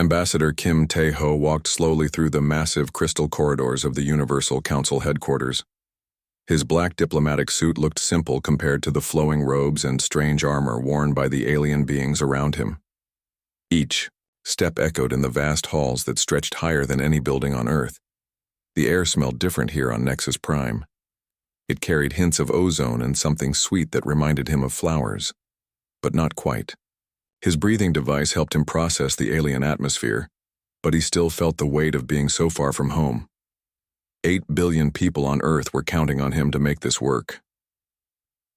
Ambassador Kim Tae-ho walked slowly through the massive crystal corridors of the Universal Council headquarters. His black diplomatic suit looked simple compared to the flowing robes and strange armor worn by the alien beings around him. Each step echoed in the vast halls that stretched higher than any building on Earth. The air smelled different here on Nexus Prime. It carried hints of ozone and something sweet that reminded him of flowers, but not quite. His breathing device helped him process the alien atmosphere, but he still felt the weight of being so far from home. 8 billion people on Earth were counting on him to make this work.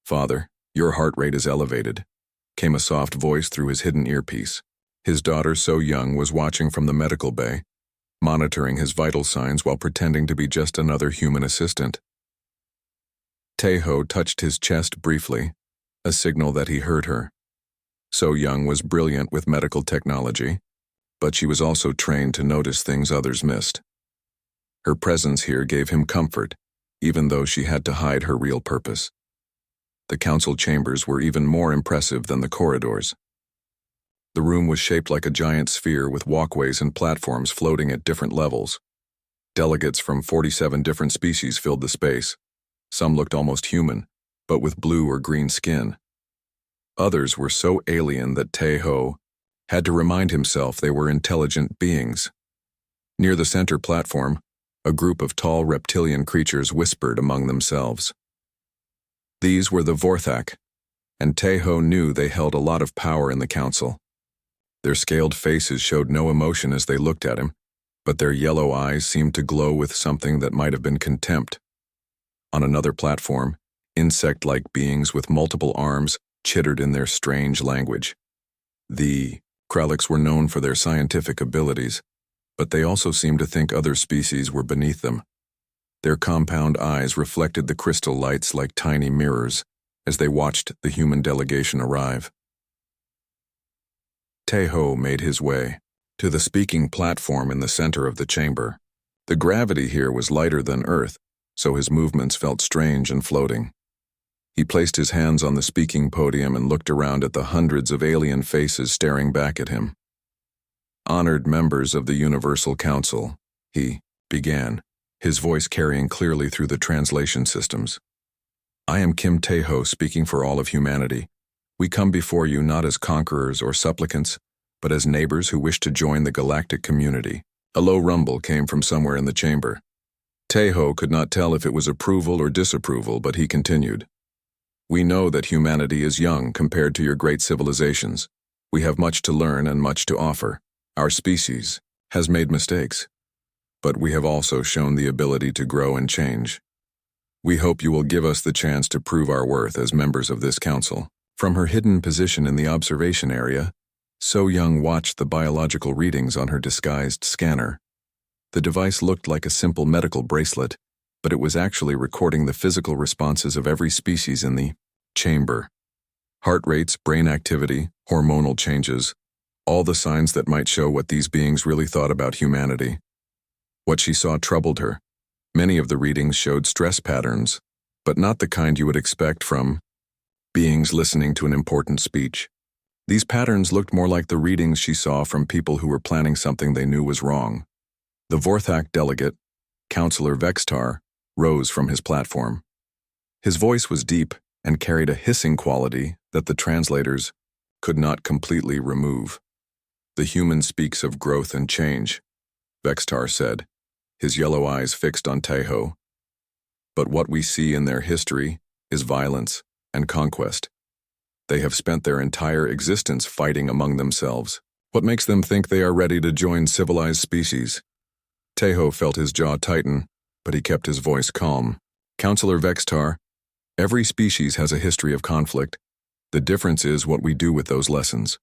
"Father, your heart rate is elevated," came a soft voice through his hidden earpiece. His daughter, so young, was watching from the medical bay, monitoring his vital signs while pretending to be just another human assistant. Tae-ho touched his chest briefly, a signal that he heard her. So Young was brilliant with medical technology, but she was also trained to notice things others missed. Her presence here gave him comfort, even though she had to hide her real purpose. The council chambers were even more impressive than the corridors. The room was shaped like a giant sphere with walkways and platforms floating at different levels. Delegates from 47 different species filled the space. Some looked almost human, but with blue or green skin. Others were so alien that Tae-ho had to remind himself they were intelligent beings. Near the center platform, a group of tall reptilian creatures whispered among themselves. These were the Vorthak, and Tae-ho knew they held a lot of power in the council. Their scaled faces showed no emotion as they looked at him, but their yellow eyes seemed to glow with something that might have been contempt. On another platform, insect-like beings with multiple arms chittered in their strange language. The Kraliks were known for their scientific abilities, but they also seemed to think other species were beneath them. Their compound eyes reflected the crystal lights like tiny mirrors as they watched the human delegation arrive. Tae-ho made his way to the speaking platform in the center of the chamber. The gravity here was lighter than Earth, so his movements felt strange and floating. He placed his hands on the speaking podium and looked around at the hundreds of alien faces staring back at him. "Honored members of the Universal Council," he began, his voice carrying clearly through the translation systems. "I am Kim Tae-ho speaking for all of humanity. We come before you not as conquerors or supplicants, but as neighbors who wish to join the galactic community." A low rumble came from somewhere in the chamber. Tae-ho could not tell if it was approval or disapproval, but he continued. "We know that humanity is young compared to your great civilizations. We have much to learn and much to offer. Our species has made mistakes, but we have also shown the ability to grow and change. We hope you will give us the chance to prove our worth as members of this council." From her hidden position in the observation area, So Young watched the biological readings on her disguised scanner. The device looked like a simple medical bracelet, but it was actually recording the physical responses of every species in the chamber. Heart rates, brain activity, hormonal changes, all the signs that might show what these beings really thought about humanity. What she saw troubled her. Many of the readings showed stress patterns, but not the kind you would expect from beings listening to an important speech. These patterns looked more like the readings she saw from people who were planning something they knew was wrong. The Vorthak delegate, Counselor Vextar, rose from his platform. His voice was deep and carried a hissing quality that the translators could not completely remove. "The human speaks of growth and change," Vextar said, his yellow eyes fixed on Tae-ho. "But what we see in their history is violence and conquest. They have spent their entire existence fighting among themselves. What makes them think they are ready to join civilized species?" Tae-ho felt his jaw tighten, but he kept his voice calm. "Counselor Vextar, every species has a history of conflict. The difference is what we do with those lessons.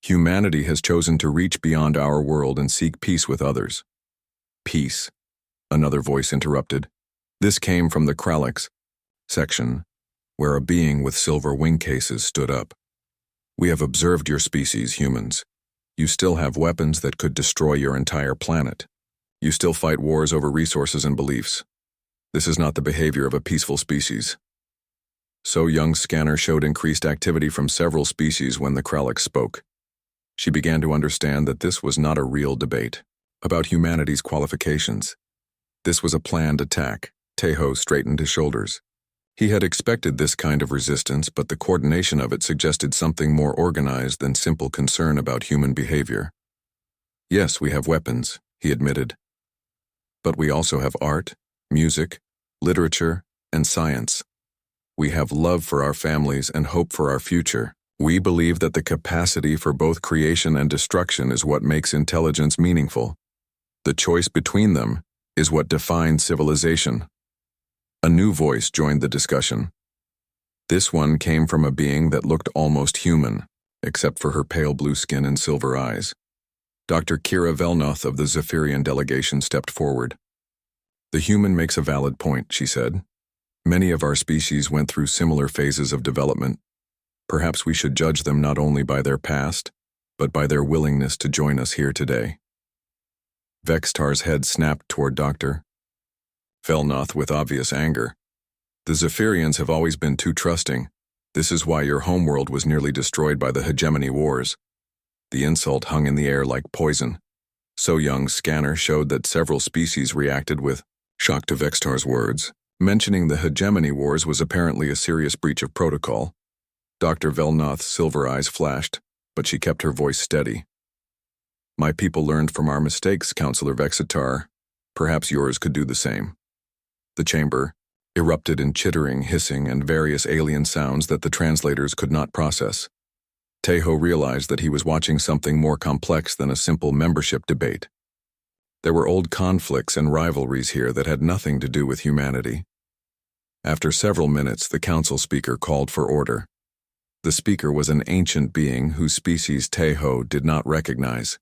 Humanity has chosen to reach beyond our world and seek peace with others." "Peace," another voice interrupted. This came from the Kraliks section, where a being with silver wing cases stood up. "We have observed your species, humans. You still have weapons that could destroy your entire planet. You still fight wars over resources and beliefs. This is not the behavior of a peaceful species." So Young's scanner showed increased activity from several species when the Kraliks spoke. She began to understand that this was not a real debate about humanity's qualifications. This was a planned attack. Tejo straightened his shoulders. He had expected this kind of resistance, but the coordination of it suggested something more organized than simple concern about human behavior. Yes, we have weapons, he admitted. But we also have art, music, literature, and science. We have love for our families and hope for our future. We believe that the capacity for both creation and destruction is what makes intelligence meaningful. The choice between them is what defines civilization. A new voice joined the discussion. This one came from a being that looked almost human, except for her pale blue skin and silver eyes. Dr. Kira Velnoth of the Zephyrian delegation stepped forward. The human makes a valid point, she said. Many of our species went through similar phases of development. Perhaps we should judge them not only by their past, but by their willingness to join us here today. Vextar's head snapped toward Dr. Velnoth with obvious anger. The Zephyrians have always been too trusting. This is why your homeworld was nearly destroyed by the hegemony wars. The insult hung in the air like poison. So Young's scanner showed that several species reacted with shock to Vextar's words. Mentioning the hegemony wars was apparently a serious breach of protocol. Dr. Velnoth's silver eyes flashed, but she kept her voice steady. My people learned from our mistakes, Counselor Vexitar. Perhaps yours could do the same. The chamber erupted in chittering, hissing, and various alien sounds that the translators could not process. Tejo realized that he was watching something more complex than a simple membership debate. There were old conflicts and rivalries here that had nothing to do with humanity. After several minutes, the council speaker called for order. The speaker was an ancient being whose species Tejo did not recognize.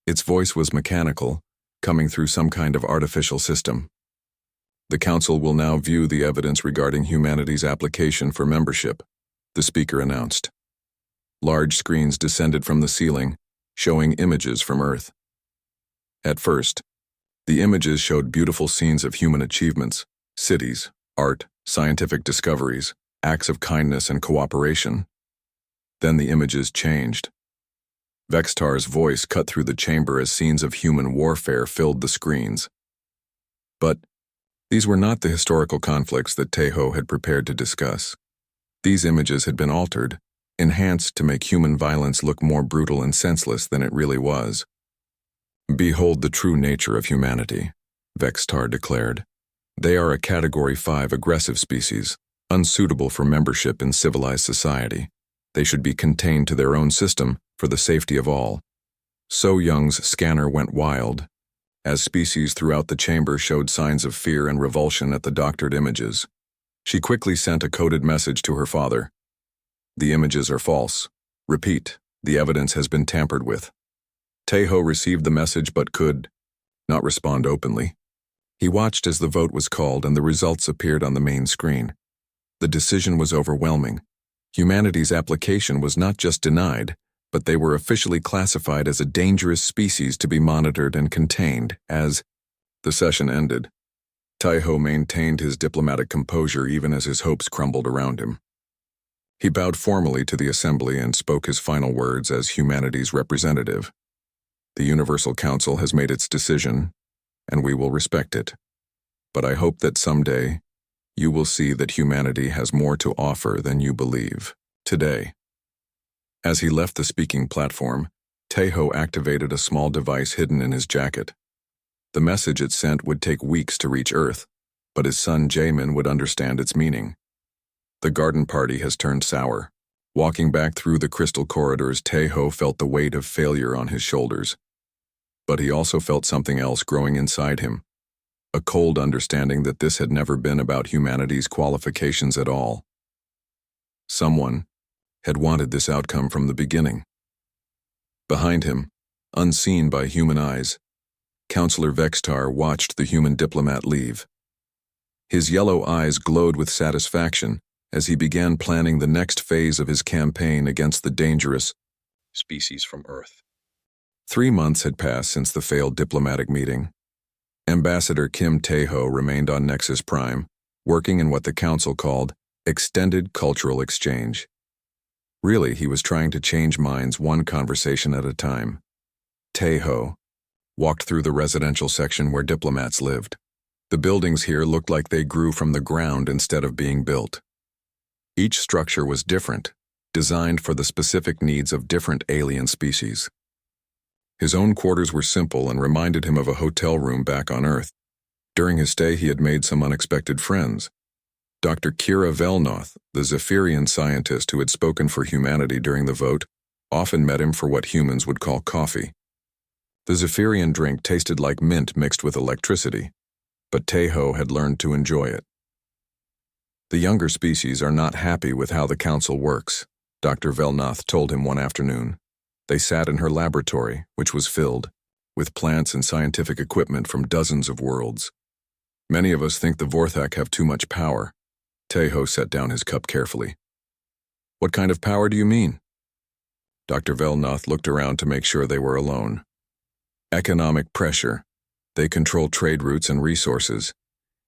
Its voice was mechanical, coming through some kind of artificial system. The council will now view the evidence regarding humanity's application for membership, the speaker announced. Large screens descended from the ceiling, showing images from Earth. At first, the images showed beautiful scenes of human achievements, cities, art, scientific discoveries, acts of kindness and cooperation. Then the images changed. Vextar's voice cut through the chamber as scenes of human warfare filled the screens. But these were not the historical conflicts that Tejo had prepared to discuss. These images had been altered, enhanced to make human violence look more brutal and senseless than it really was. Behold the true nature of humanity, Vextar declared. They are a Category 5 aggressive species, unsuitable for membership in civilized society. They should be contained to their own system for the safety of all. So Young's scanner went wild, as species throughout the chamber showed signs of fear and revulsion at the doctored images. She quickly sent a coded message to her father. The images are false. Repeat, the evidence has been tampered with. Tejo received the message but could not respond openly. He watched as the vote was called and the results appeared on the main screen. The decision was overwhelming. Humanity's application was not just denied, but they were officially classified as a dangerous species to be monitored and contained. As the session ended, Tejo maintained his diplomatic composure even as his hopes crumbled around him. He bowed formally to the assembly and spoke his final words as humanity's representative. The Universal Council has made its decision, and we will respect it. But I hope that someday you will see that humanity has more to offer than you believe today. As he left the speaking platform, Tejo activated a small device hidden in his jacket. The message it sent would take weeks to reach Earth, but his son Jamin would understand its meaning. The garden party has turned sour. Walking back through the crystal corridors, Tejo felt the weight of failure on his shoulders. But he also felt something else growing inside him, a cold understanding that this had never been about humanity's qualifications at all. Someone had wanted this outcome from the beginning. Behind him, unseen by human eyes, Counselor Vextar watched the human diplomat leave. His yellow eyes glowed with satisfaction as he began planning the next phase of his campaign against the dangerous species from Earth. 3 months had passed since the failed diplomatic meeting. Ambassador Kim Tejo remained on Nexus Prime, working in what the Council called extended cultural exchange. Really, he was trying to change minds one conversation at a time. Taeho walked through the residential section where diplomats lived. The buildings here looked like they grew from the ground instead of being built. Each structure was different, designed for the specific needs of different alien species. His own quarters were simple and reminded him of a hotel room back on Earth. During his stay, he had made some unexpected friends. Dr. Kira Velnoth, the Zephyrian scientist who had spoken for humanity during the vote, often met him for what humans would call coffee. The Zephyrian drink tasted like mint mixed with electricity, but Taeho had learned to enjoy it. The younger species are not happy with how the council works, Dr. Velnoth told him one afternoon. They sat in her laboratory, which was filled with plants and scientific equipment from dozens of worlds. Many of us think the Vorthak have too much power. Taeho set down his cup carefully. What kind of power do you mean? Dr. Velnoth looked around to make sure they were alone. Economic pressure. They control trade routes and resources.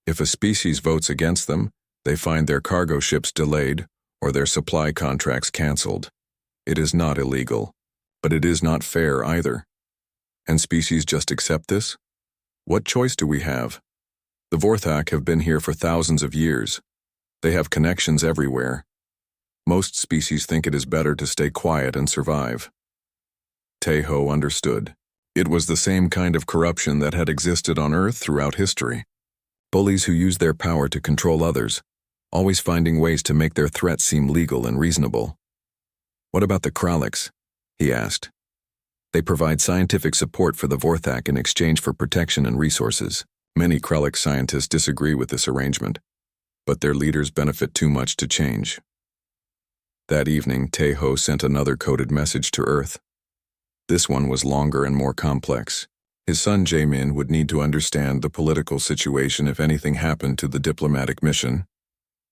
If a species votes against them, they find their cargo ships delayed or their supply contracts canceled. It is not illegal, but it is not fair either. And species just accept this? What choice do we have? The Vorthak have been here for thousands of years. They have connections everywhere. Most species think it is better to stay quiet and survive. Taeho understood. It was the same kind of corruption that had existed on Earth throughout history. Bullies who use their power to control others, always finding ways to make their threats seem legal and reasonable. What about the Kraliks? He asked. They provide scientific support for the Vorthak in exchange for protection and resources. Many Kralik scientists disagree with this arrangement, but their leaders benefit too much to change. That evening, Taeho sent another coded message to Earth. This one was longer and more complex. His son Jaemin would need to understand the political situation if anything happened to the diplomatic mission.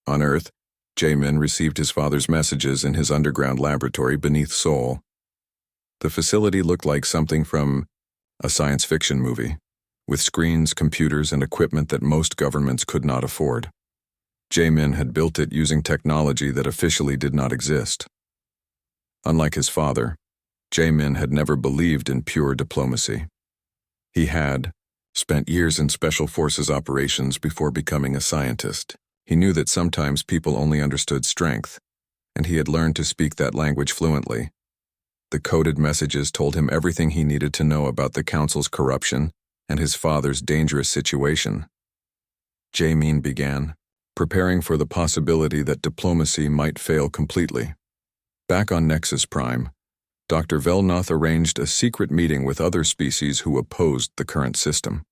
On Earth, Jaemin received his father's messages in his underground laboratory beneath Seoul. The facility looked like something from a science fiction movie, with screens, computers, and equipment that most governments could not afford. Jaemin had built it using technology that officially did not exist. Unlike his father, Jaemin had never believed in pure diplomacy. He had spent years in special forces operations before becoming a scientist. He knew that sometimes people only understood strength, and he had learned to speak that language fluently. The coded messages told him everything he needed to know about the council's corruption and his father's dangerous situation. Jaemin began, preparing for the possibility that diplomacy might fail completely. Back on Nexus Prime, Dr. Velnoth arranged a secret meeting with other species who opposed the current system.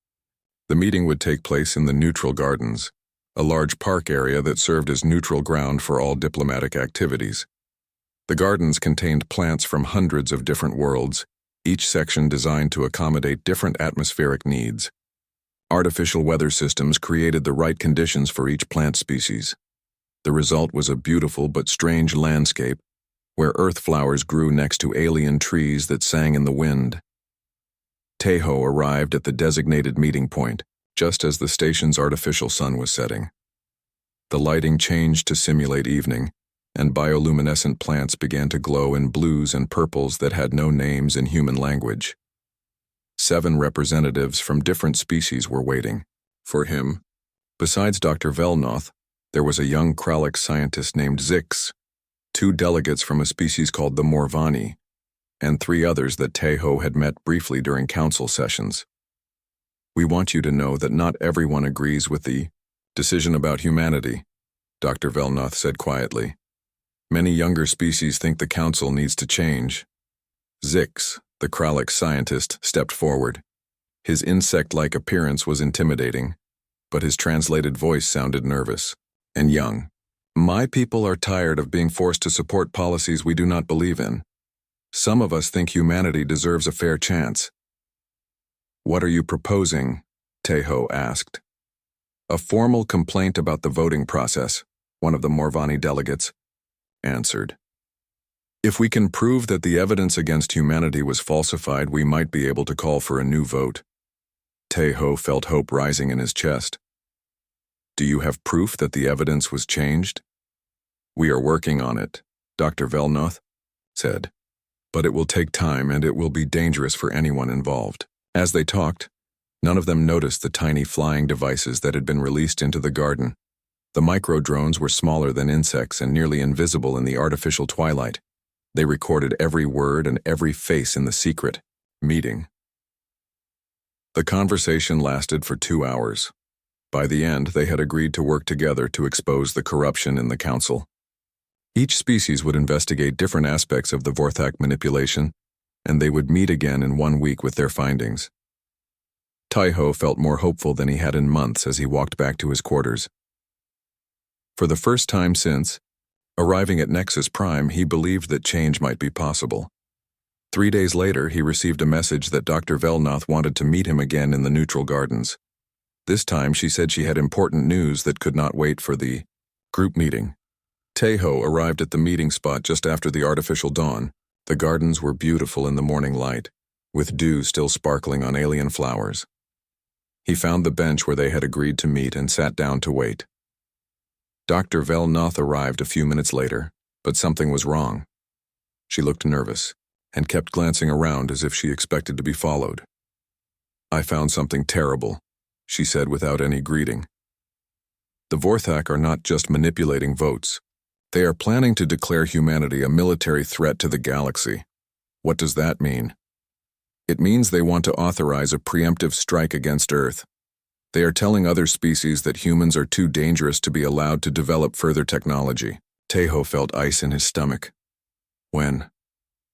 The meeting would take place in the Neutral Gardens, a large park area that served as neutral ground for all diplomatic activities. The gardens contained plants from hundreds of different worlds, each section designed to accommodate different atmospheric needs. Artificial weather systems created the right conditions for each plant species. The result was a beautiful but strange landscape, where earth flowers grew next to alien trees that sang in the wind. Taeho arrived at the designated meeting point, just as the station's artificial sun was setting. The lighting changed to simulate evening, and bioluminescent plants began to glow in blues and purples that had no names in human language. 7 representatives from different species were waiting. For him, besides Dr. Velnoth, there was a young Kralik scientist named Zix, 2 delegates from a species called the Morvani, and 3 others that Taeho had met briefly during council sessions. We want you to know that not everyone agrees with the decision about humanity, Dr. Velnoth said quietly. Many younger species think the council needs to change. Zix, the Kralik scientist, stepped forward. His insect-like appearance was intimidating, but his translated voice sounded nervous and young. My people are tired of being forced to support policies we do not believe in. Some of us think humanity deserves a fair chance. What are you proposing? Taeho asked. A formal complaint about the voting process, one of the Morvani delegates answered. If we can prove that the evidence against humanity was falsified, we might be able to call for a new vote. Taeho felt hope rising in his chest. Do you have proof that the evidence was changed? We are working on it, Dr. Velnoth said. But it will take time and it will be dangerous for anyone involved. As they talked, none of them noticed the tiny flying devices that had been released into the garden. The micro-drones were smaller than insects and nearly invisible in the artificial twilight. They recorded every word and every face in the secret meeting. The conversation lasted for 2 hours. By the end, they had agreed to work together to expose the corruption in the council. Each species would investigate different aspects of the Vorthak manipulation, and they would meet again in 1 week with their findings. Taiho felt more hopeful than he had in months as he walked back to his quarters. For the first time since arriving at Nexus Prime, he believed that change might be possible. 3 days later, he received a message that Dr. Velnoth wanted to meet him again in the Neutral Gardens. This time, she said she had important news that could not wait for the group meeting. Taiho arrived at the meeting spot just after the artificial dawn. The gardens were beautiful in the morning light, with dew still sparkling on alien flowers. He found the bench where they had agreed to meet and sat down to wait. Dr. Velnoth arrived a few minutes later, but something was wrong. She looked nervous and kept glancing around as if she expected to be followed. "I found something terrible," she said without any greeting. "The Vorthak are not just manipulating votes. They are planning to declare humanity a military threat to the galaxy." "What does that mean?" "It means they want to authorize a preemptive strike against Earth. They are telling other species that humans are too dangerous to be allowed to develop further technology." Taiho felt ice in his stomach. "When?"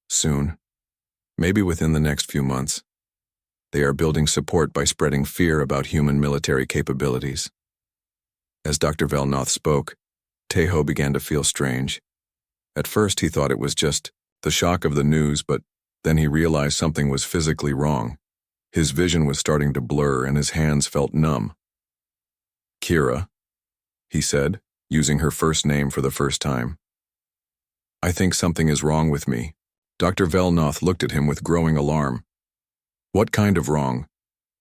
"Soon. Maybe within the next few months. They are building support by spreading fear about human military capabilities." As Dr. Velnoth spoke, Taiho began to feel strange. At first he thought it was just the shock of the news, but then he realized something was physically wrong. His vision was starting to blur and his hands felt numb. "Kira," he said, using her first name for the first time. "I think something is wrong with me." Dr. Velnoth looked at him with growing alarm. "What kind of wrong?"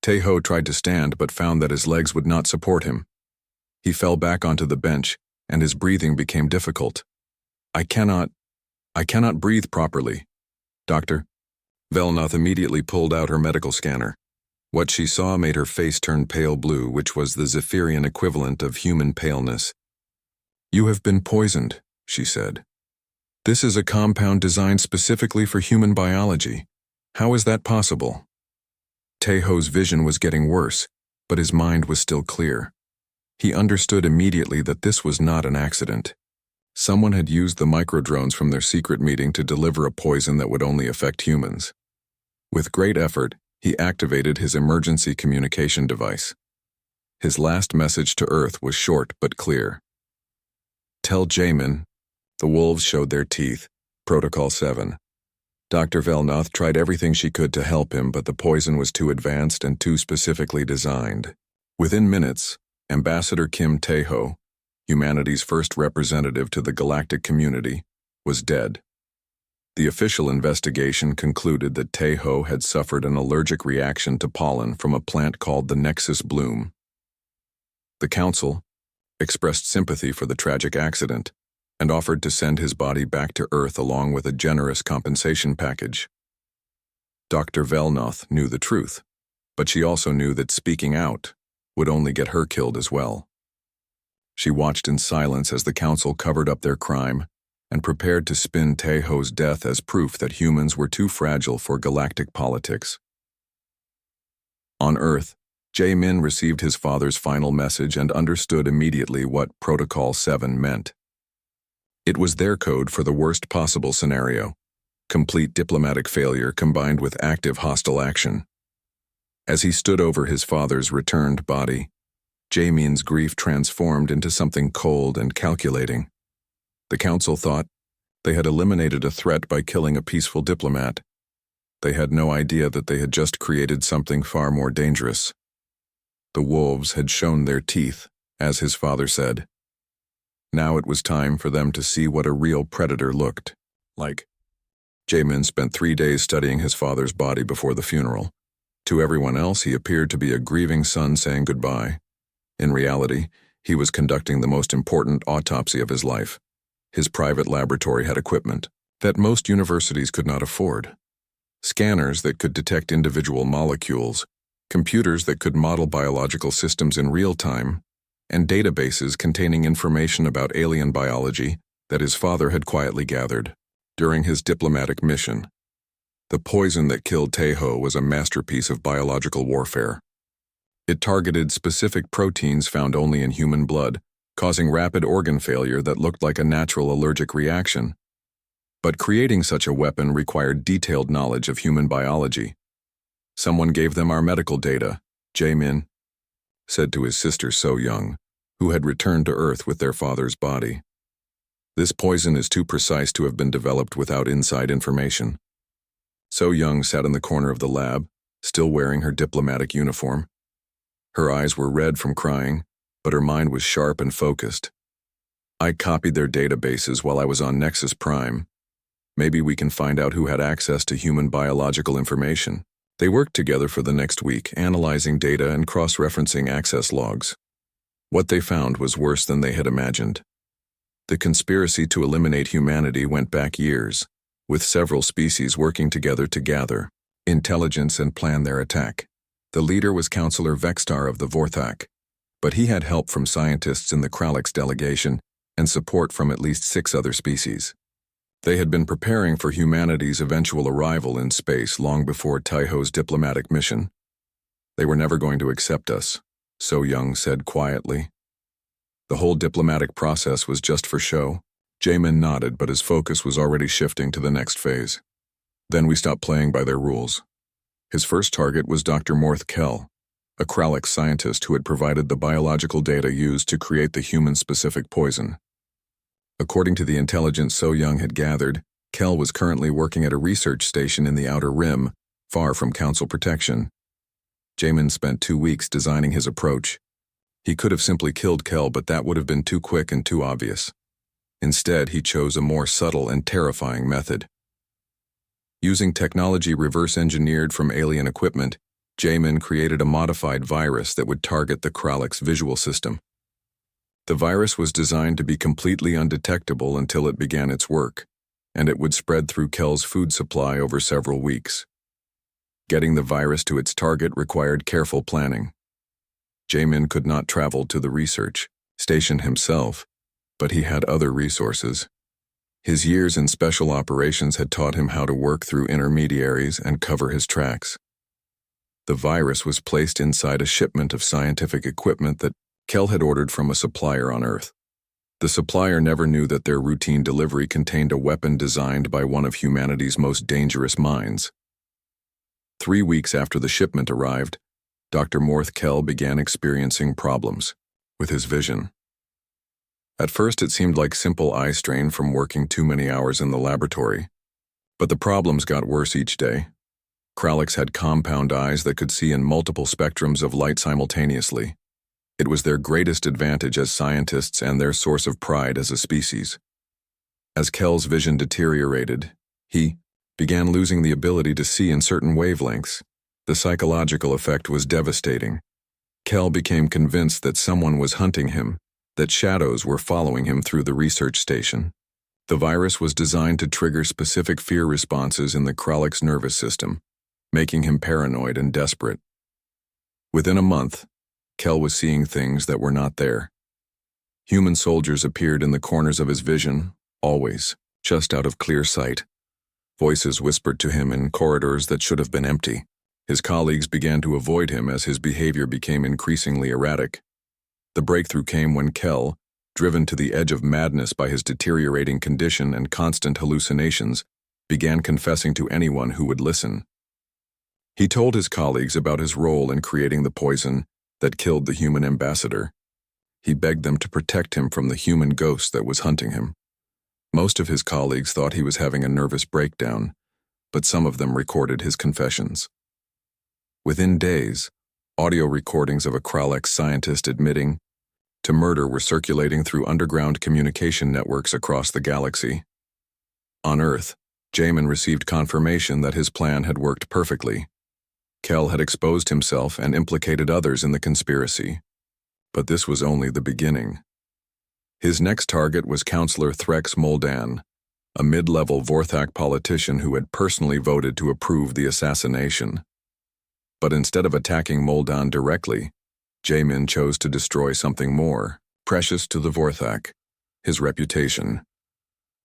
Taiho tried to stand but found that his legs would not support him. He fell back onto the bench, and his breathing became difficult. I cannot breathe properly." "Doctor?" Velnoth immediately pulled out her medical scanner. What she saw made her face turn pale blue, which was the Zephyrian equivalent of human paleness. "You have been poisoned," she said. "This is a compound designed specifically for human biology. How is that possible?" Taiho's vision was getting worse, but his mind was still clear. He understood immediately that this was not an accident. Someone had used the microdrones from their secret meeting to deliver a poison that would only affect humans. With great effort, he activated his emergency communication device. His last message to Earth was short but clear. "Tell Jamin." The wolves showed their teeth. Protocol 7. Dr. Velnoth tried everything she could to help him, but the poison was too advanced and too specifically designed. Within minutes, Ambassador Kim Taiho, humanity's first representative to the galactic community, was dead. The official investigation concluded that Taiho had suffered an allergic reaction to pollen from a plant called the Nexus bloom. The council expressed sympathy for the tragic accident and offered to send his body back to Earth along with a generous compensation package. Dr. Velnoth knew the truth, but she also knew that speaking out would only get her killed as well. She watched in silence as the council covered up their crime and prepared to spin Taiho's death as proof that humans were too fragile for galactic politics. On Earth, Jamin received his father's final message and understood immediately what Protocol 7 meant. It was their code for the worst possible scenario: complete diplomatic failure combined with active hostile action. As he stood over his father's returned body, Jamin's grief transformed into something cold and calculating. The council thought they had eliminated a threat by killing a peaceful diplomat. They had no idea that they had just created something far more dangerous. The wolves had shown their teeth, as his father said. Now it was time for them to see what a real predator looked like. Jamin spent 3 days studying his father's body before the funeral. To everyone else, he appeared to be a grieving son saying goodbye. In reality, he was conducting the most important autopsy of his life. His private laboratory had equipment that most universities could not afford. Scanners that could detect individual molecules, computers that could model biological systems in real time, and databases containing information about alien biology that his father had quietly gathered during his diplomatic mission. The poison that killed Taeho was a masterpiece of biological warfare. It targeted specific proteins found only in human blood, causing rapid organ failure that looked like a natural allergic reaction. But creating such a weapon required detailed knowledge of human biology. "Someone gave them our medical data," Jae-min said to his sister So-young, who had returned to Earth with their father's body. "This poison is too precise to have been developed without inside information." So-young sat in the corner of the lab, still wearing her diplomatic uniform. Her eyes were red from crying, but her mind was sharp and focused. "I copied their databases while I was on Nexus Prime. Maybe we can find out who had access to human biological information." They worked together for the next week, analyzing data and cross-referencing access logs. What they found was worse than they had imagined. The conspiracy to eliminate humanity went back years, with several species working together to gather intelligence and plan their attack. The leader was Counselor Vextar of the Vorthak, but he had help from scientists in the Kralix delegation and support from at least 6 other species. They had been preparing for humanity's eventual arrival in space long before Taeho's diplomatic mission. "They were never going to accept us," So-young said quietly. "The whole diplomatic process was just for show." Jae-min nodded, but his focus was already shifting to the next phase. "Then we stopped playing by their rules." His first target was Dr. Morth Kell, a Kralix scientist who had provided the biological data used to create the human-specific poison. According to the intelligence So-young had gathered, Kell was currently working at a research station in the Outer Rim, far from Council protection. Jae-min spent 2 weeks designing his approach. He could have simply killed Kell, but that would have been too quick and too obvious. Instead, he chose a more subtle and terrifying method. Using technology reverse-engineered from alien equipment, Jae-min created a modified virus that would target the Kralix visual system. The virus was designed to be completely undetectable until it began its work, and it would spread through Kell's food supply over several weeks. Getting the virus to its target required careful planning. Jae-min could not travel to the research station himself, but he had other resources. His years in special operations had taught him how to work through intermediaries and cover his tracks. The virus was placed inside a shipment of scientific equipment that Kell had ordered from a supplier on Earth. The supplier never knew that their routine delivery contained a weapon designed by one of humanity's most dangerous minds. 3 weeks after the shipment arrived, Dr. Morth Kell began experiencing problems with his vision. At first it seemed like simple eye strain from working too many hours in the laboratory, but the problems got worse each day. Kralix had compound eyes that could see in multiple spectrums of light simultaneously. It was their greatest advantage as scientists and their source of pride as a species. As Kell's vision deteriorated, he began losing the ability to see in certain wavelengths. The psychological effect was devastating. Kell became convinced that someone was hunting him, that shadows were following him through the research station. The virus was designed to trigger specific fear responses in the Kralix nervous system, making him paranoid and desperate. Within a month, Kell was seeing things that were not there. Human soldiers appeared in the corners of his vision, always, just out of clear sight. Voices whispered to him in corridors that should have been empty. His colleagues began to avoid him as his behavior became increasingly erratic. The breakthrough came when Kell, driven to the edge of madness by his deteriorating condition and constant hallucinations, began confessing to anyone who would listen. He told his colleagues about his role in creating the poison that killed the human ambassador. He begged them to protect him from the human ghost that was hunting him. Most of his colleagues thought he was having a nervous breakdown, but some of them recorded his confessions. Within days, audio recordings of a Kralix scientist admitting to murder were circulating through underground communication networks across the galaxy. On Earth, Jae-min received confirmation that his plan had worked perfectly. Kell had exposed himself and implicated others in the conspiracy. But this was only the beginning. His next target was Councillor Threx Moldan, a mid-level Vorthak politician who had personally voted to approve the assassination. But instead of attacking Moldan directly, Jamin chose to destroy something more precious to the Vorthak: his reputation.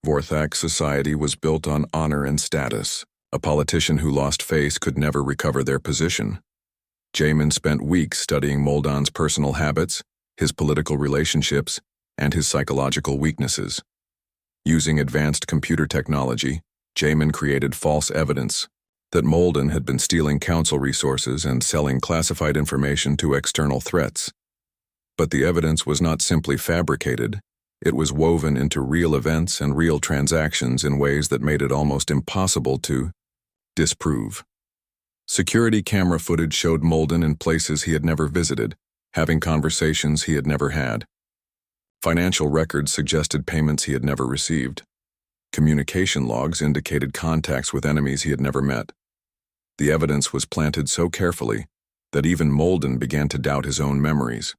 Vorthak society was built on honor and status. A politician who lost face could never recover their position. Jamin spent weeks studying Moldan's personal habits, his political relationships, and his psychological weaknesses. Using advanced computer technology, Jamin created false evidence that Moldan had been stealing council resources and selling classified information to external threats. But the evidence was not simply fabricated, it was woven into real events and real transactions in ways that made it almost impossible to disprove. Security camera footage showed Moldan in places he had never visited, having conversations he had never had. Financial records suggested payments he had never received. Communication logs indicated contacts with enemies he had never met. The evidence was planted so carefully that even Moldan began to doubt his own memories.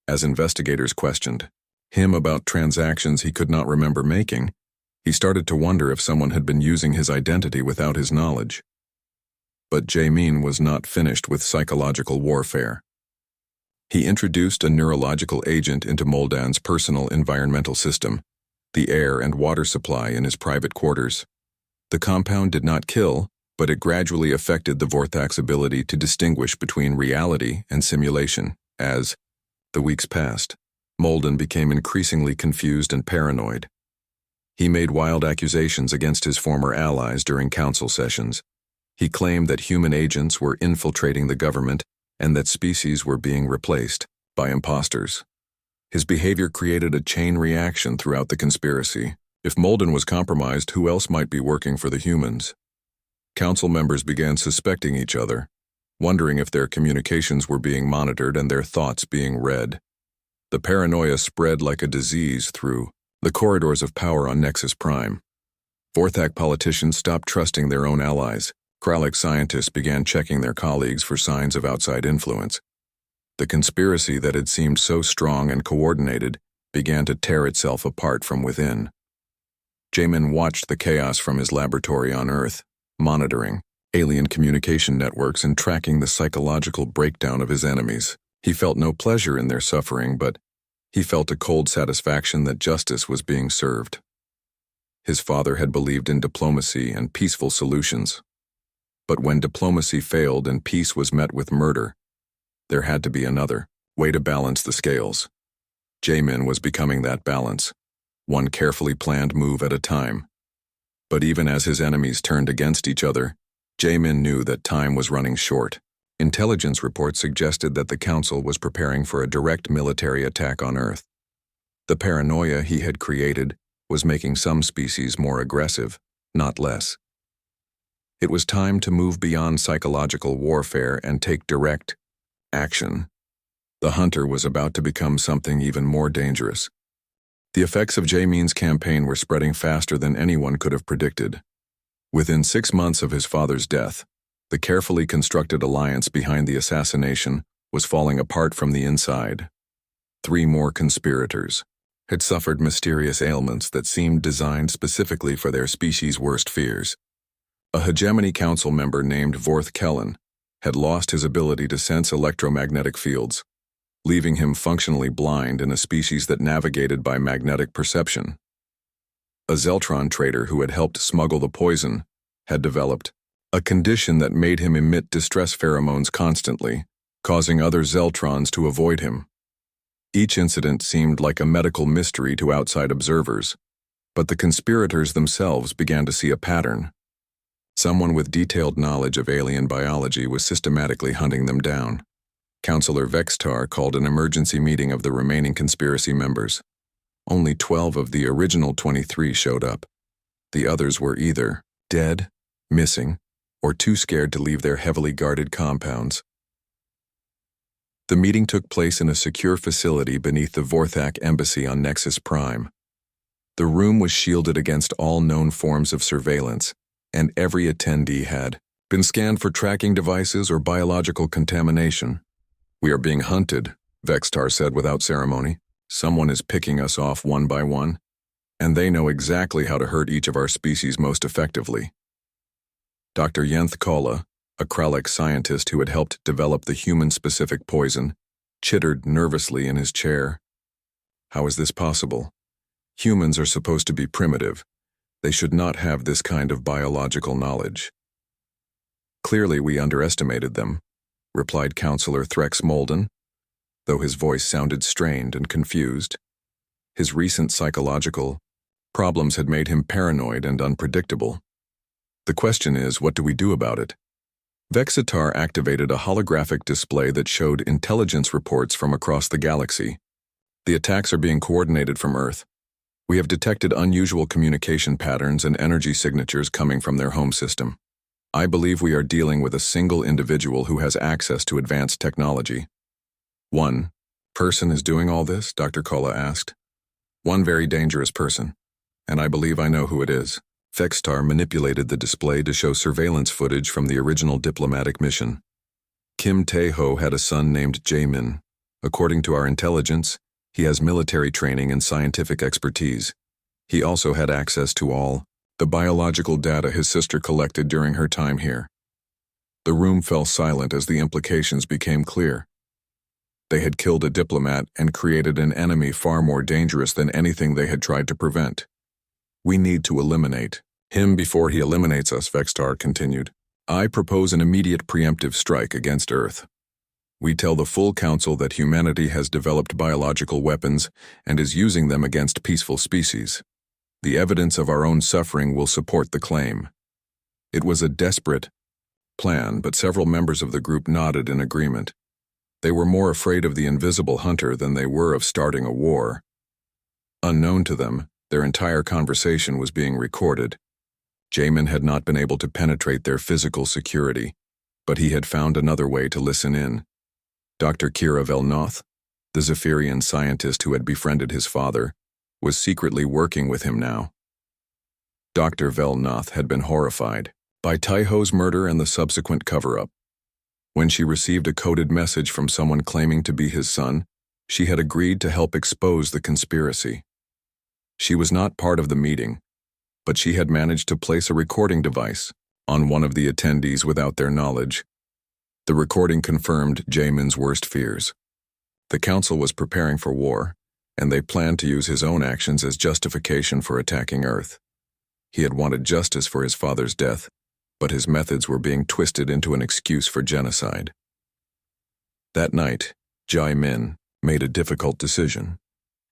As investigators questioned him about transactions he could not remember making, he started to wonder if someone had been using his identity without his knowledge. But Jamin was not finished with psychological warfare. He introduced a neurological agent into Moldan's personal environmental system, the air and water supply in his private quarters. The compound did not kill, but it gradually affected the Vorthak's ability to distinguish between reality and simulation. As the weeks passed, Moldan became increasingly confused and paranoid. He made wild accusations against his former allies during council sessions. He claimed that human agents were infiltrating the government and that species were being replaced by imposters. His behavior created a chain reaction throughout the conspiracy. If Moldan was compromised, who else might be working for the humans? Council members began suspecting each other, wondering if their communications were being monitored and their thoughts being read. The paranoia spread like a disease through the corridors of power on Nexus Prime. Vorthak politicians stopped trusting their own allies. Kralik scientists began checking their colleagues for signs of outside influence. The conspiracy that had seemed so strong and coordinated began to tear itself apart from within. Jamin watched the chaos from his laboratory on Earth, monitoring alien communication networks and tracking the psychological breakdown of his enemies. He felt no pleasure in their suffering, but he felt a cold satisfaction that justice was being served. His father had believed in diplomacy and peaceful solutions. But when diplomacy failed and peace was met with murder, there had to be another way to balance the scales. Jamin was becoming that balance, one carefully planned move at a time. But even as his enemies turned against each other, Jamin knew that time was running short. Intelligence reports suggested that the Council was preparing for a direct military attack on Earth. The paranoia he had created was making some species more aggressive, not less. It was time to move beyond psychological warfare and take direct action. The hunter was about to become something even more dangerous. The effects of Jamin's campaign were spreading faster than anyone could have predicted. Within 6 months of his father's death, the carefully constructed alliance behind the assassination was falling apart from the inside. 3 more conspirators had suffered mysterious ailments that seemed designed specifically for their species' worst fears. A hegemony council member named Vorth Kellen had lost his ability to sense electromagnetic fields, leaving him functionally blind in a species that navigated by magnetic perception. A Zeltron trader who had helped smuggle the poison had developed a condition that made him emit distress pheromones constantly, causing other Zeltrons to avoid him. Each incident seemed like a medical mystery to outside observers, but the conspirators themselves began to see a pattern. Someone with detailed knowledge of alien biology was systematically hunting them down. Councillor Vextar called an emergency meeting of the remaining conspiracy members. Only 12 of the original 23 showed up. The others were either dead, missing, or too scared to leave their heavily guarded compounds. The meeting took place in a secure facility beneath the Vorthak embassy on Nexus Prime. The room was shielded against all known forms of surveillance, and every attendee had been scanned for tracking devices or biological contamination. "We are being hunted," Vextar said without ceremony. Someone is picking us off one by one, and they know exactly how to hurt each of our species most effectively. Dr. Yenth Kala, a Kralik scientist who had helped develop the human-specific poison, chittered nervously in his chair. How is this possible? Humans are supposed to be primitive. They should not have this kind of biological knowledge. Clearly we underestimated them, replied Counselor Threx Molden, though his voice sounded strained and confused. His recent psychological problems had made him paranoid and unpredictable. The question is, what do we do about it? Vexitar activated a holographic display that showed intelligence reports from across the galaxy. The attacks are being coordinated from Earth. We have detected unusual communication patterns and energy signatures coming from their home system. I believe we are dealing with a single individual who has access to advanced technology. One person is doing all this? Dr. Kola asked. One very dangerous person, and I believe I know who it is. Vexitar manipulated the display to show surveillance footage from the original diplomatic mission. Kim Tae-ho had a son named Jae-min. According to our intelligence, he has military training and scientific expertise. He also had access to all the biological data his sister collected during her time here. The room fell silent as the implications became clear. They had killed a diplomat and created an enemy far more dangerous than anything they had tried to prevent. We need to eliminate him before he eliminates us, Vexitar continued. I propose an immediate preemptive strike against Earth. We tell the full council that humanity has developed biological weapons and is using them against peaceful species. The evidence of our own suffering will support the claim. It was a desperate plan, but several members of the group nodded in agreement. They were more afraid of the invisible hunter than they were of starting a war. Unknown to them, their entire conversation was being recorded. Jamin had not been able to penetrate their physical security, but he had found another way to listen in. Dr. Kira Velnoth, the Zephyrian scientist who had befriended his father, was secretly working with him now. Dr. Velnoth had been horrified by Taiho's murder and the subsequent cover-up. When she received a coded message from someone claiming to be his son, she had agreed to help expose the conspiracy. She was not part of the meeting, but she had managed to place a recording device on one of the attendees without their knowledge. The recording confirmed Jamin's worst fears. The council was preparing for war, and they planned to use his own actions as justification for attacking Earth. He had wanted justice for his father's death, but his methods were being twisted into an excuse for genocide. That night, Jae-min made a difficult decision.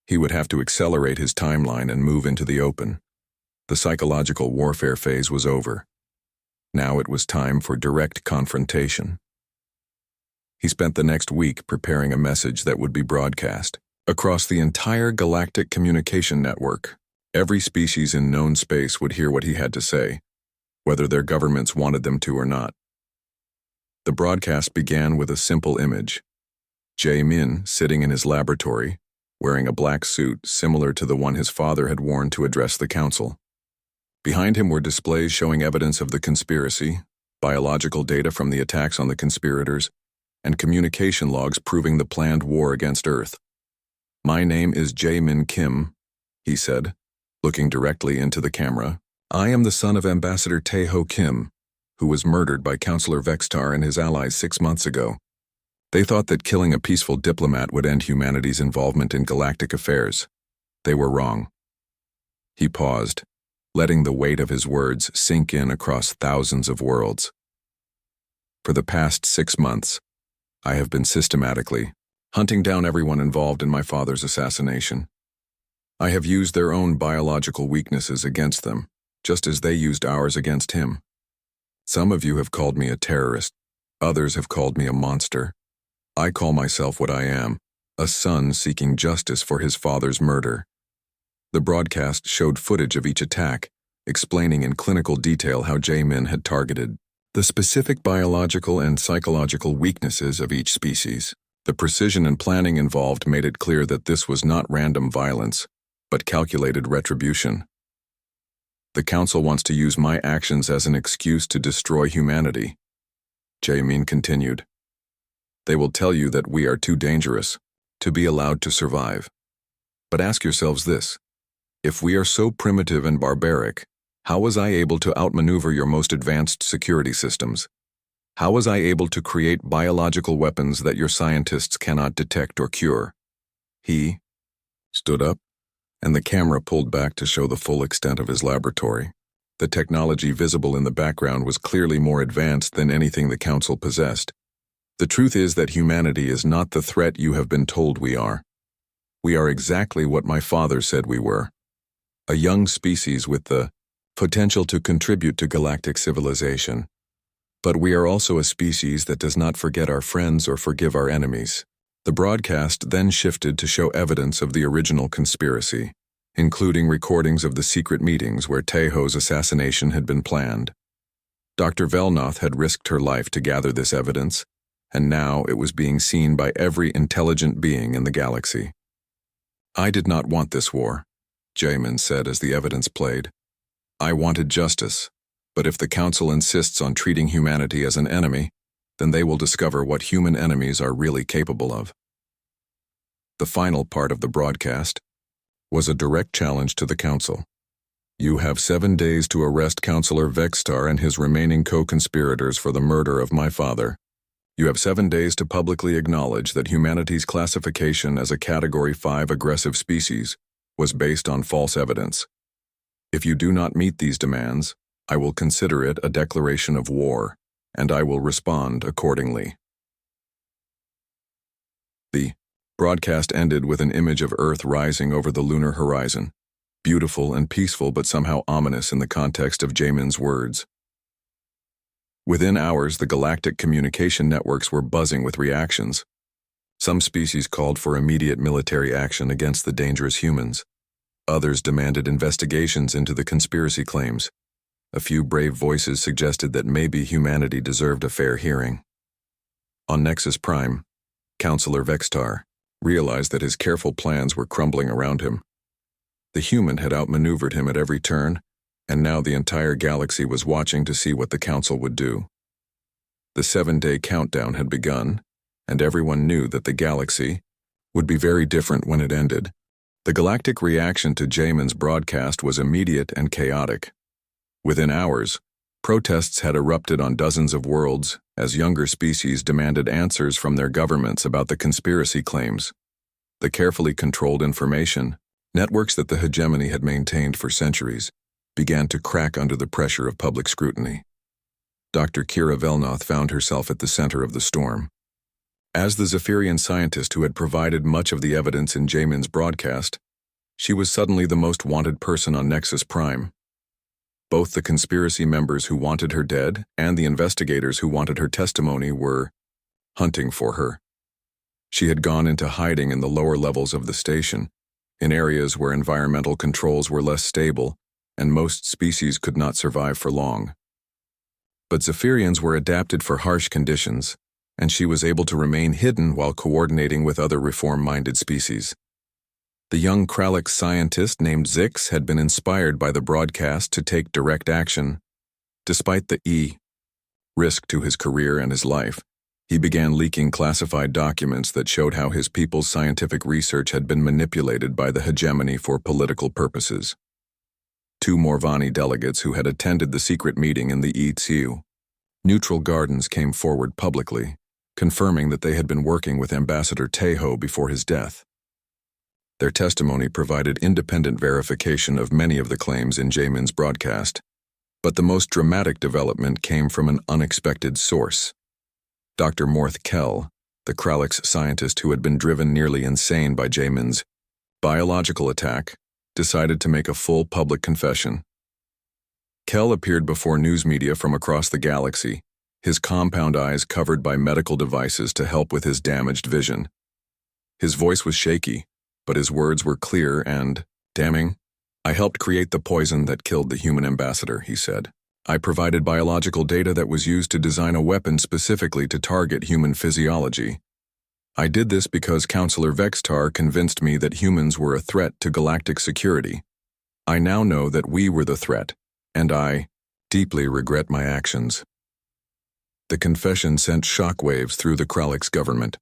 He would have to accelerate his timeline and move into the open. The psychological warfare phase was over. Now it was time for direct confrontation. He spent the next week preparing a message that would be broadcast across the entire galactic communication network. Every species in known space would hear what he had to say, whether their governments wanted them to or not. The broadcast began with a simple image. Jae-min sitting in his laboratory, wearing a black suit similar to the one his father had worn to address the council. Behind him were displays showing evidence of the conspiracy, biological data from the attacks on the conspirators, and communication logs proving the planned war against Earth. My name is Jae-min Kim, he said, looking directly into the camera. I am the son of Ambassador Tae-ho Kim, who was murdered by Counselor Vexitar and his allies 6 months ago. They thought that killing a peaceful diplomat would end humanity's involvement in galactic affairs. They were wrong. He paused, letting the weight of his words sink in across thousands of worlds. For the past 6 months, I have been systematically hunting down everyone involved in my father's assassination. I have used their own biological weaknesses against them, just as they used ours against him. Some of you have called me a terrorist. Others have called me a monster. I call myself what I am, a son seeking justice for his father's murder. The broadcast showed footage of each attack, explaining in clinical detail how Jae-min had targeted the specific biological and psychological weaknesses of each species. The precision and planning involved made it clear that this was not random violence, but calculated retribution. The council wants to use my actions as an excuse to destroy humanity, Jae-min continued. They will tell you that we are too dangerous to be allowed to survive. But ask yourselves this: if we are so primitive and barbaric, how was I able to outmaneuver your most advanced security systems? How was I able to create biological weapons that your scientists cannot detect or cure? He stood up, and the camera pulled back to show the full extent of his laboratory. The technology visible in the background was clearly more advanced than anything the Council possessed. The truth is that humanity is not the threat you have been told we are. We are exactly what my father said we were: a young species with the potential to contribute to galactic civilization. But we are also a species that does not forget our friends or forgive our enemies. The broadcast then shifted to show evidence of the original conspiracy, including recordings of the secret meetings where Tejo's assassination had been planned. Dr. Velnoth had risked her life to gather this evidence, and now it was being seen by every intelligent being in the galaxy. "I did not want this war," Jamin said as the evidence played. "I wanted justice, but if the Council insists on treating humanity as an enemy, then they will discover what human enemies are really capable of." The final part of the broadcast was a direct challenge to the Council. "You have 7 days to arrest Councillor Vextar and his remaining co-conspirators for the murder of my father. You have 7 days to publicly acknowledge that humanity's classification as a Category 5 aggressive species was based on false evidence. If you do not meet these demands, I will consider it a declaration of war, and I will respond accordingly." The broadcast ended with an image of Earth rising over the lunar horizon, beautiful and peaceful but somehow ominous in the context of Jamin's words. Within hours, the galactic communication networks were buzzing with reactions. Some species called for immediate military action against the dangerous humans. Others demanded investigations into the conspiracy claims. A few brave voices suggested that maybe humanity deserved a fair hearing. On Nexus Prime, Councillor Vextar realized that his careful plans were crumbling around him. The human had outmaneuvered him at every turn, and now the entire galaxy was watching to see what the Council would do. The 7-day countdown had begun, and everyone knew that the galaxy would be very different when it ended. The galactic reaction to Jamin's broadcast was immediate and chaotic. Within hours, protests had erupted on dozens of worlds as younger species demanded answers from their governments about the conspiracy claims. The carefully controlled information networks that the hegemony had maintained for centuries began to crack under the pressure of public scrutiny. Dr. Kira Velnoth found herself at the center of the storm. As the Zephyrian scientist who had provided much of the evidence in Jamin's broadcast, she was suddenly the most wanted person on Nexus Prime. Both the conspiracy members who wanted her dead and the investigators who wanted her testimony were hunting for her. She had gone into hiding in the lower levels of the station, in areas where environmental controls were less stable and most species could not survive for long. But Zephyrians were adapted for harsh conditions, and she was able to remain hidden while coordinating with other reform-minded species. The young Kralix scientist named Zix had been inspired by the broadcast to take direct action. Despite the risk to his career and his life, he began leaking classified documents that showed how his people's scientific research had been manipulated by the hegemony for political purposes. 2 Morvani delegates who had attended the secret meeting in the ETU Neutral Gardens came forward publicly, confirming that they had been working with Ambassador Tejo before his death. Their testimony provided independent verification of many of the claims in Jamin's broadcast, but the most dramatic development came from an unexpected source. Dr. Morth Kell, the Kralix scientist who had been driven nearly insane by Jamin's biological attack, decided to make a full public confession. Kell appeared before news media from across the galaxy, his compound eyes covered by medical devices to help with his damaged vision. His voice was shaky, but his words were clear and damning. "I helped create the poison that killed the human ambassador," he said. "I provided biological data that was used to design a weapon specifically to target human physiology. I did this because Councillor Vextar convinced me that humans were a threat to galactic security. I now know that we were the threat, and I deeply regret my actions." The confession sent shockwaves through the Kralix government.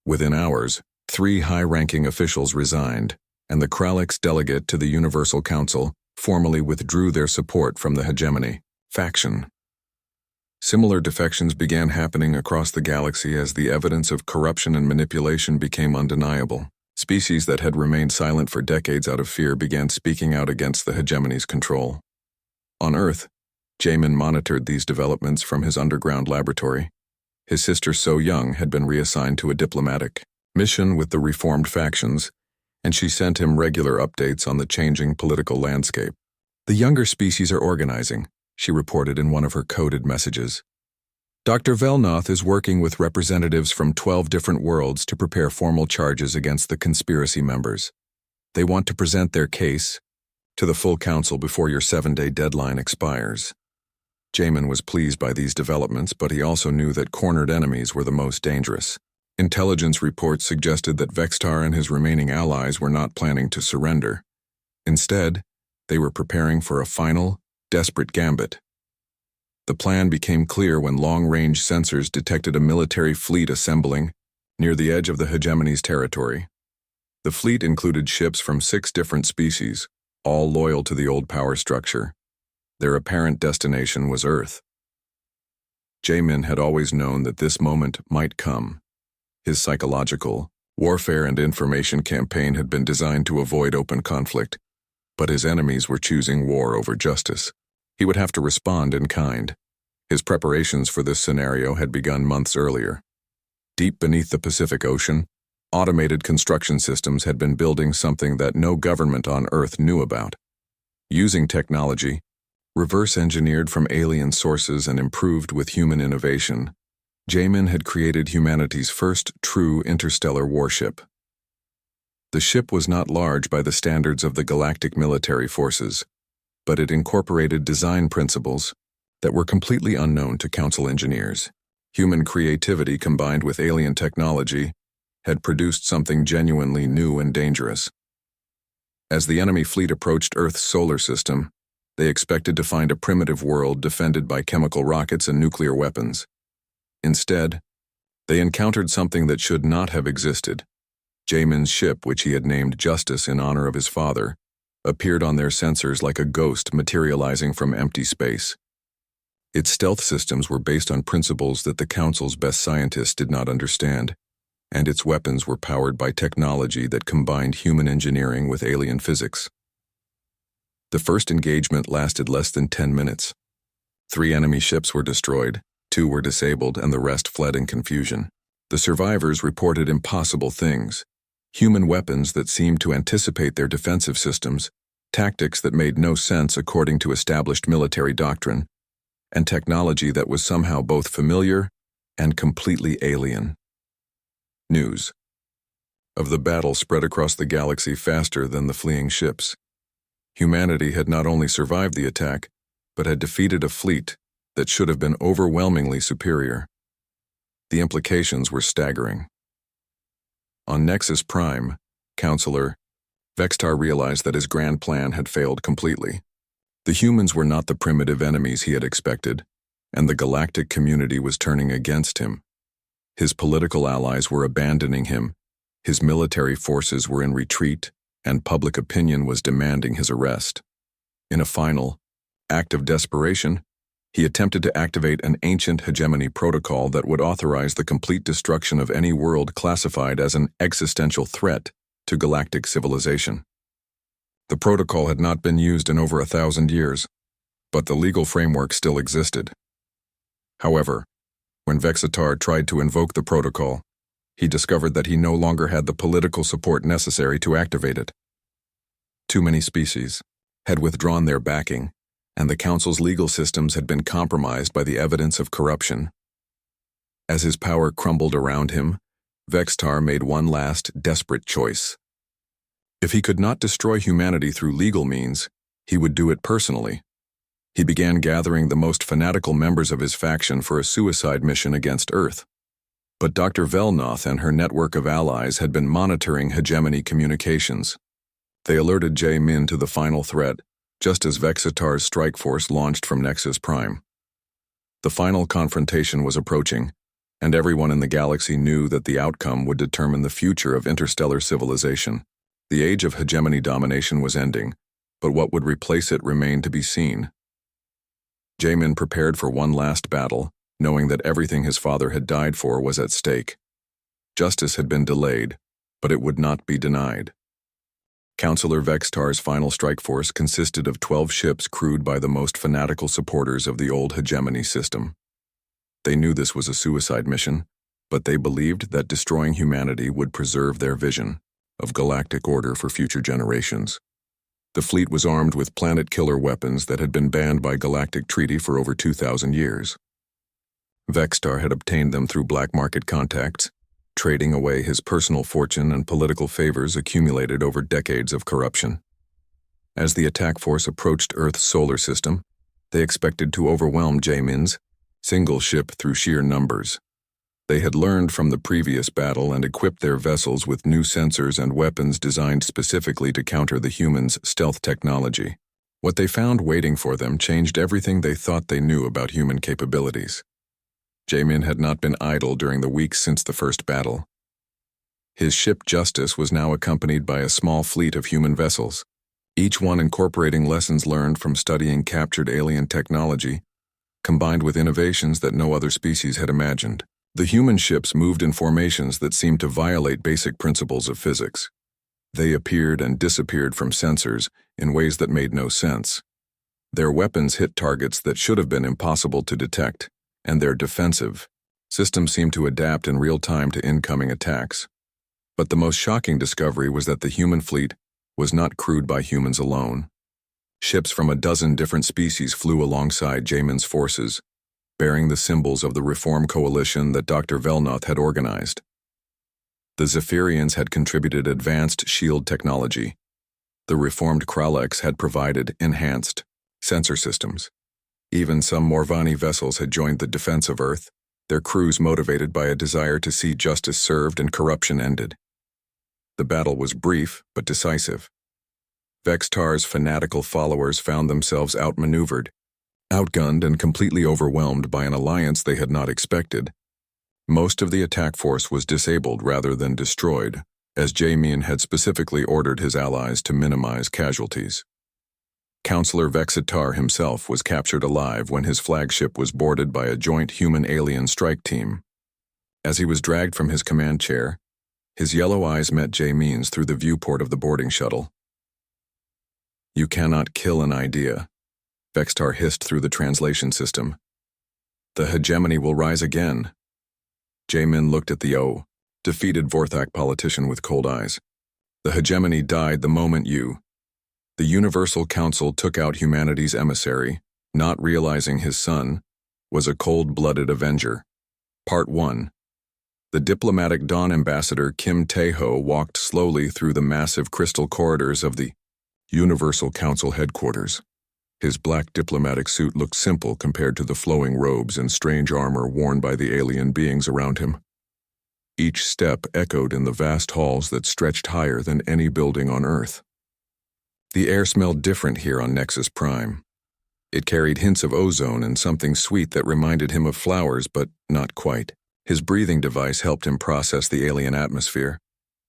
Within hours, 3 high-ranking officials resigned, and the Kralix delegate to the Universal Council formally withdrew their support from the hegemony faction. Similar defections began happening across the galaxy as the evidence of corruption and manipulation became undeniable. Species that had remained silent for decades out of fear began speaking out against the hegemony's control. On Earth, Jamin monitored these developments from his underground laboratory. His sister So Young had been reassigned to a diplomatic mission with the reformed factions, and she sent him regular updates on the changing political landscape. "The younger species are organizing," she reported in one of her coded messages. "Dr. Velnoth is working with representatives from 12 different worlds to prepare formal charges against the conspiracy members. They want to present their case to the full council before your 7-day deadline expires." Jamin was pleased by these developments, but he also knew that cornered enemies were the most dangerous. Intelligence reports suggested that Vextar and his remaining allies were not planning to surrender. Instead, they were preparing for a final, desperate gambit. The plan became clear when long-range sensors detected a military fleet assembling near the edge of the hegemony's territory. The fleet included ships from 6 different species, all loyal to the old power structure. Their apparent destination was Earth. Jamin had always known that this moment might come. His psychological, warfare and information campaign had been designed to avoid open conflict, but his enemies were choosing war over justice. He would have to respond in kind. His preparations for this scenario had begun months earlier. Deep beneath the Pacific Ocean, automated construction systems had been building something that no government on Earth knew about. Using technology, reverse-engineered from alien sources and improved with human innovation, Jamin had created humanity's first true interstellar warship. The ship was not large by the standards of the galactic military forces, but it incorporated design principles that were completely unknown to Council engineers. Human creativity combined with alien technology had produced something genuinely new and dangerous. As the enemy fleet approached Earth's solar system, they expected to find a primitive world defended by chemical rockets and nuclear weapons. Instead, they encountered something that should not have existed. Jamin's ship, which he had named Justice in honor of his father, appeared on their sensors like a ghost materializing from empty space. Its stealth systems were based on principles that the Council's best scientists did not understand, and its weapons were powered by technology that combined human engineering with alien physics. The first engagement lasted less than 10 minutes. 3 enemy ships were destroyed, 2 were disabled, and the rest fled in confusion. The survivors reported impossible things: human weapons that seemed to anticipate their defensive systems, tactics that made no sense according to established military doctrine, and technology that was somehow both familiar and completely alien. News of the battle spread across the galaxy faster than the fleeing ships. Humanity had not only survived the attack, but had defeated a fleet that should have been overwhelmingly superior. The implications were staggering. On Nexus Prime, Counselor Vextar realized that his grand plan had failed completely. The humans were not the primitive enemies he had expected, and the galactic community was turning against him. His political allies were abandoning him, his military forces were in retreat, and public opinion was demanding his arrest. In a final act of desperation, he attempted to activate an ancient hegemony protocol that would authorize the complete destruction of any world classified as an existential threat to galactic civilization. The protocol had not been used in over 1,000 years, but the legal framework still existed. However, when Vexitar tried to invoke the protocol, he discovered that he no longer had the political support necessary to activate it. Too many species had withdrawn their backing, and the Council's legal systems had been compromised by the evidence of corruption. As his power crumbled around him, Vextar made one last, desperate choice. If he could not destroy humanity through legal means, he would do it personally. He began gathering the most fanatical members of his faction for a suicide mission against Earth. But Dr. Velnoth and her network of allies had been monitoring hegemony communications. They alerted Jamin to the final threat, just as Vexitar's strike force launched from Nexus Prime. The final confrontation was approaching, and everyone in the galaxy knew that the outcome would determine the future of interstellar civilization. The age of hegemony domination was ending, but what would replace it remained to be seen. Jamin prepared for one last battle, knowing that everything his father had died for was at stake. Justice had been delayed, but it would not be denied. Councillor Vextar's final strike force consisted of 12 ships crewed by the most fanatical supporters of the old hegemony system. They knew this was a suicide mission, but they believed that destroying humanity would preserve their vision of galactic order for future generations. The fleet was armed with planet-killer weapons that had been banned by galactic treaty for over 2,000 years. Vextar had obtained them through black market contacts, trading away his personal fortune and political favors accumulated over decades of corruption. As the attack force approached Earth's solar system, they expected to overwhelm Jamin's single ship through sheer numbers. They had learned from the previous battle and equipped their vessels with new sensors and weapons designed specifically to counter the humans' stealth technology. What they found waiting for them changed everything they thought they knew about human capabilities. Jamin had not been idle during the weeks since the first battle. His ship Justice was now accompanied by a small fleet of human vessels, each one incorporating lessons learned from studying captured alien technology, combined with innovations that no other species had imagined. The human ships moved in formations that seemed to violate basic principles of physics. They appeared and disappeared from sensors in ways that made no sense. Their weapons hit targets that should have been impossible to detect, and their defensive systems seemed to adapt in real time to incoming attacks. But the most shocking discovery was that the human fleet was not crewed by humans alone. Ships from a dozen different species flew alongside Jamin's forces, bearing the symbols of the Reform Coalition that Dr. Velnoth had organized. The Zephyrians had contributed advanced shield technology. The reformed Kralex had provided enhanced sensor systems. Even some Morvani vessels had joined the defense of Earth, their crews motivated by a desire to see justice served and corruption ended. The battle was brief but decisive. Vextar's fanatical followers found themselves outmaneuvered, outgunned and completely overwhelmed by an alliance they had not expected. Most of the attack force was disabled rather than destroyed, as Jamin had specifically ordered his allies to minimize casualties. Councillor Vexitar himself was captured alive when his flagship was boarded by a joint human-alien strike team. As he was dragged from his command chair, his yellow eyes met Jamin's through the viewport of the boarding shuttle. "You cannot kill an idea," Vextar hissed through the translation system. "The hegemony will rise again." Jamin looked at the defeated Vorthak politician with cold eyes. "The hegemony died the moment the Universal Council took out humanity's emissary, not realizing his son was a cold-blooded Avenger." Part 1. The diplomatic Dawn ambassador Kim Tae-ho walked slowly through the massive crystal corridors of the Universal Council headquarters. His black diplomatic suit looked simple compared to the flowing robes and strange armor worn by the alien beings around him. Each step echoed in the vast halls that stretched higher than any building on Earth. The air smelled different here on Nexus Prime. It carried hints of ozone and something sweet that reminded him of flowers, but not quite. His breathing device helped him process the alien atmosphere,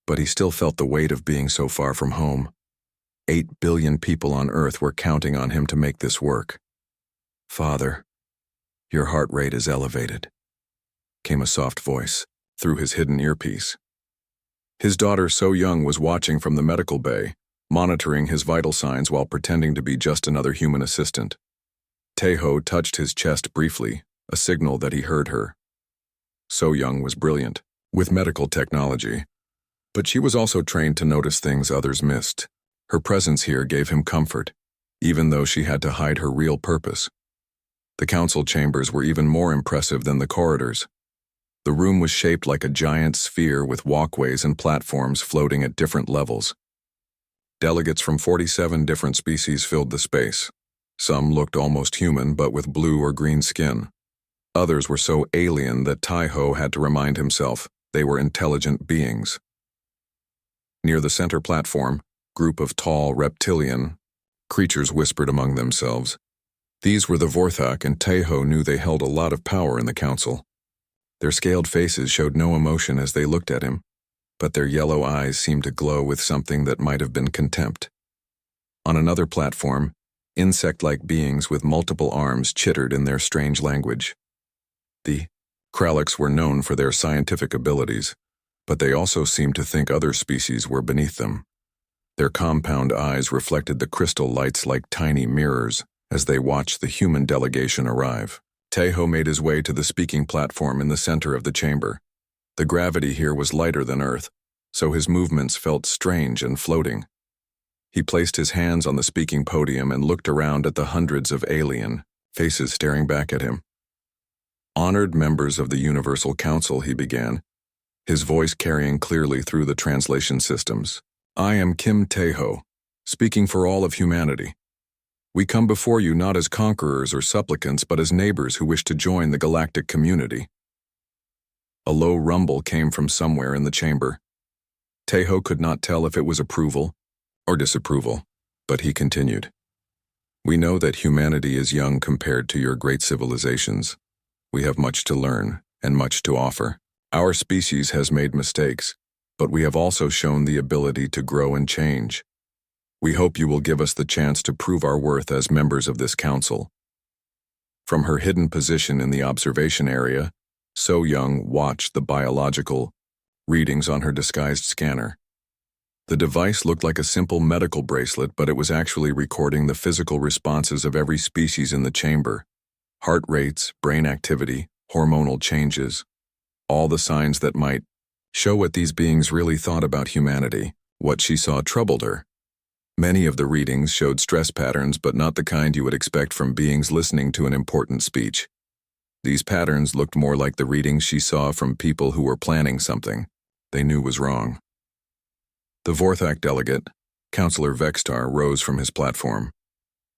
but he still felt the weight of being so far from home. 8 billion people on Earth were counting on him to make this work. "Father, your heart rate is elevated," came a soft voice through his hidden earpiece. His daughter, So Young, was watching from the medical bay, monitoring his vital signs while pretending to be just another human assistant. Tae-ho touched his chest briefly, a signal that he heard her. So Young was brilliant with medical technology, but she was also trained to notice things others missed. Her presence here gave him comfort, even though she had to hide her real purpose. The council chambers were even more impressive than the corridors. The room was shaped like a giant sphere with walkways and platforms floating at different levels. Delegates from 47 different species filled the space. Some looked almost human, but with blue or green skin. Others were so alien that Tae-ho had to remind himself they were intelligent beings. Near the center platform, group of tall reptilian creatures whispered among themselves. These were the Vorthak, and Tae-ho knew they held a lot of power in the council. Their scaled faces showed no emotion as they looked at him. but their yellow eyes seemed to glow with something that might have been contempt. On another platform, insect-like beings with multiple arms chittered in their strange language. The Kralliks were known for their scientific abilities, but they also seemed to think other species were beneath them. Their compound eyes reflected the crystal lights like tiny mirrors as they watched the human delegation arrive. Tejo made his way to the speaking platform in the center of the chamber. The gravity here was lighter than Earth, so his movements felt strange and floating. He placed his hands on the speaking podium and looked around at the hundreds of alien faces staring back at him. "Honored members of the Universal Council," he began, his voice carrying clearly through the translation systems. "I am Kim Tejo, speaking for all of humanity. We come before you not as conquerors or supplicants, but as neighbors who wish to join the galactic community." A low rumble came from somewhere in the chamber. Tejo could not tell if it was approval or disapproval, but he continued. "We know that humanity is young compared to your great civilizations. We have much to learn and much to offer. Our species has made mistakes, but we have also shown the ability to grow and change. We hope you will give us the chance to prove our worth as members of this council." From her hidden position in the observation area, So Young watched the biological readings on her disguised scanner. The device looked like a simple medical bracelet, but it was actually recording the physical responses of every species in the chamber. Heart rates, brain activity, hormonal changes, all the signs that might show what these beings really thought about humanity. What she saw troubled her. Many of the readings showed stress patterns, but not the kind you would expect from beings listening to an important speech. These patterns looked more like the readings she saw from people who were planning something they knew was wrong. The Vorthak delegate, Councillor Vextar, rose from his platform.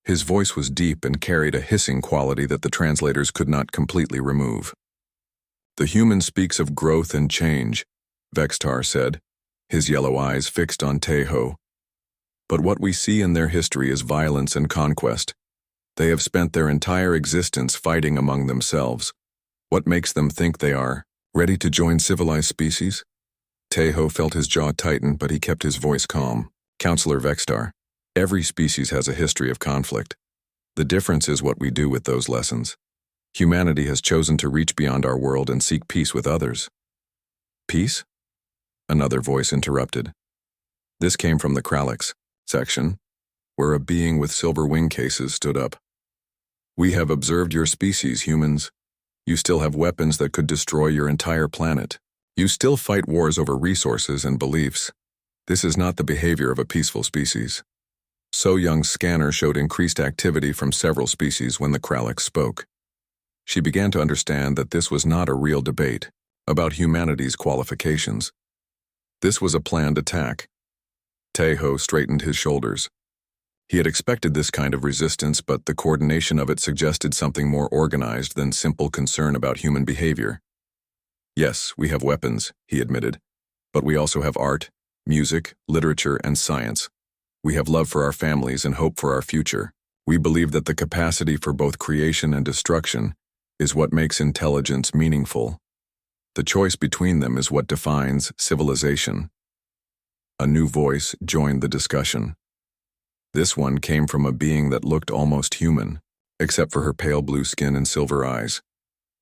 His voice was deep and carried a hissing quality that the translators could not completely remove. "The human speaks of growth and change," Vextar said, his yellow eyes fixed on Tejo. "But what we see in their history is violence and conquest. They have spent their entire existence fighting among themselves. What makes them think they are ready to join civilized species?" Tejo felt his jaw tighten, but he kept his voice calm. "Councillor Vextar, every species has a history of conflict. The difference is what we do with those lessons. Humanity has chosen to reach beyond our world and seek peace with others." "Peace?" Another voice interrupted. This came from the Kralliks section, where a being with silver wing cases stood up. "We have observed your species, humans. You still have weapons that could destroy your entire planet. You still fight wars over resources and beliefs. This is not the behavior of a peaceful species." So Young's scanner showed increased activity from several species when the Kralliks spoke. She began to understand that this was not a real debate about humanity's qualifications. This was a planned attack. Tejo straightened his shoulders. He had expected this kind of resistance, but the coordination of it suggested something more organized than simple concern about human behavior. "Yes, we have weapons," he admitted, "but we also have art, music, literature, and science. We have love for our families and hope for our future. We believe that the capacity for both creation and destruction is what makes intelligence meaningful. The choice between them is what defines civilization." A new voice joined the discussion. This one came from a being that looked almost human, except for her pale blue skin and silver eyes.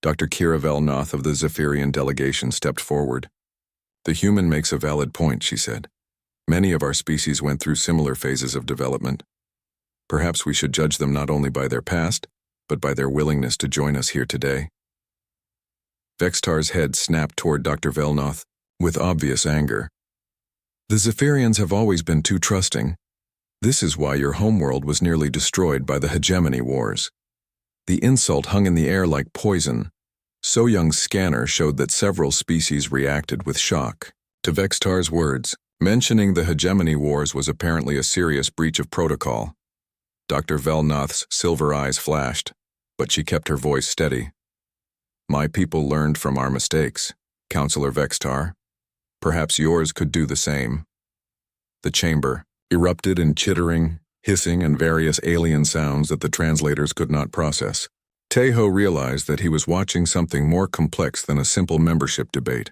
Dr. Kira Velnoth of the Zephyrian delegation stepped forward. "The human makes a valid point," she said. "Many of our species went through similar phases of development. Perhaps we should judge them not only by their past, but by their willingness to join us here today." Vextar's head snapped toward Dr. Velnoth, with obvious anger. "The Zephyrians have always been too trusting. This is why your homeworld was nearly destroyed by the hegemony wars." The insult hung in the air like poison. So Young's scanner showed that several species reacted with shock to Vextar's words. Mentioning the hegemony wars was apparently a serious breach of protocol. Dr. Velnoth's silver eyes flashed, but she kept her voice steady. "My people learned from our mistakes, Councillor Vextar. Perhaps yours could do the same." The chamber erupted in chittering, hissing, and various alien sounds that the translators could not process. Tejo realized that he was watching something more complex than a simple membership debate.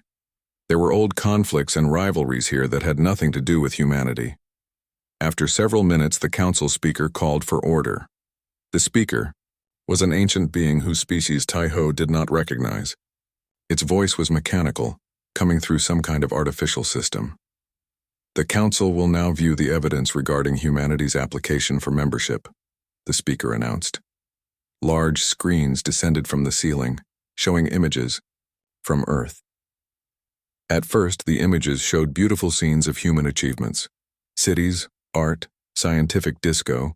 There were old conflicts and rivalries here that had nothing to do with humanity. After several minutes, the council speaker called for order. The speaker was an ancient being whose species Tai-Ho did not recognize. Its voice was mechanical, coming through some kind of artificial system. The council will now view the evidence regarding humanity's application for membership, the speaker announced. Large screens descended from the ceiling, showing images from Earth. At first, the images showed beautiful scenes of human achievements: cities, art, scientific disco,